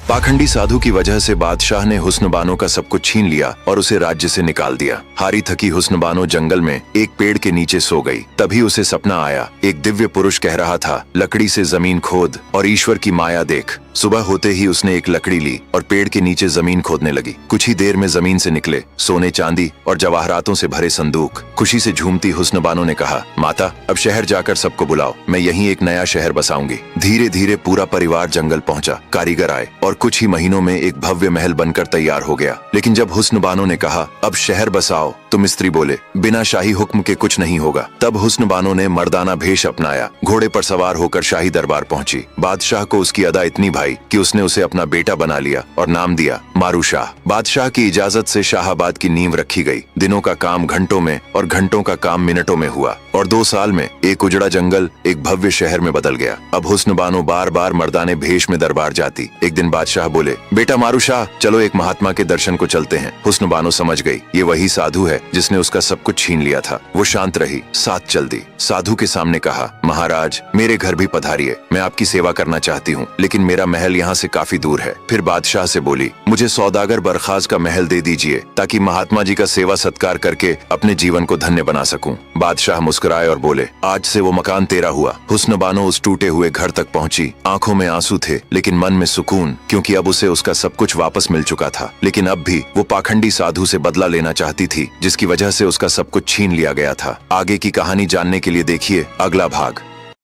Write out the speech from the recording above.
पाखंडी साधु की वजह से बादशाह ने हुस्न बानो का सब कुछ छीन लिया और उसे राज्य से निकाल दिया। हारी थकी हुस्न बानो जंगल में एक पेड़ के नीचे सो गई। तभी उसे सपना आया, एक दिव्य पुरुष कह रहा था, लकड़ी से जमीन खोद और ईश्वर की माया देख। सुबह होते ही उसने एक लकड़ी ली और पेड़ के नीचे जमीन खोदने लगी। कुछ ही देर में जमीन से निकले सोने चांदी और जवाहरातों से भरे संदूक। खुशी से झूमती हुस्न बानो ने कहा, माता अब शहर जाकर सबको बुलाओ, मैं यहीं एक नया शहर बसाऊंगी। धीरे धीरे पूरा परिवार जंगल पहुंचा। कारीगर आए और कुछ ही महीनों में एक भव्य महल बनकर तैयार हो गया। लेकिन जब हुस्न बानो ने कहा, अब शहर बसाओ, तो मिस्त्री बोले, बिना शाही हुक्म के कुछ नहीं होगा। तब हुस्न बानो ने मर्दाना भेष अपनाया, घोड़े पर सवार होकर शाही दरबार पहुंची। बादशाह को उसकी अदा इतनी भाई कि उसने उसे अपना बेटा बना लिया और नाम दिया मारू शाह। बादशाह की इजाजत से शाहाबाद की नींव रखी गई। दिनों का काम घंटों में और घंटों का काम मिनटों में हुआ और 2 साल में एक उजड़ा जंगल एक भव्य शहर में बदल गया। अब हुस्न बानो बार बार मर्दाने भेष में दरबार जाती। एक दिन बादशाह बोले, बेटा मारू शाह, चलो एक महात्मा के दर्शन को चलते हैं। हुस्न बानो समझ गई, ये वही साधु है जिसने उसका सब कुछ छीन लिया था। वो शांत रही, साथ चल दी। साधु के सामने कहा, महाराज मेरे घर भी पधारिए, मैं आपकी सेवा करना चाहती हूँ, लेकिन मेरा महल यहाँ से काफी दूर है। फिर बादशाह से बोली, मुझे सौदागर बरखास का महल दे दीजिए ताकि महात्मा जी का सेवा सत्कार करके अपने जीवन को धन्य बना सकूं। बादशाह मुस्कुराए और बोले, आज से वो मकान तेरा हुआ। हुस्न बानो उस टूटे हुए घर तक पहुंची। आंखों में आंसू थे लेकिन मन में सुकून, क्योंकि अब उसे उसका सब कुछ वापस मिल चुका था। लेकिन अब भी वो पाखंडी साधु से बदला लेना चाहती थी जिसकी वजह से उसका सब कुछ छीन लिया गया था। आगे की कहानी जानने के लिए देखिए अगला भाग।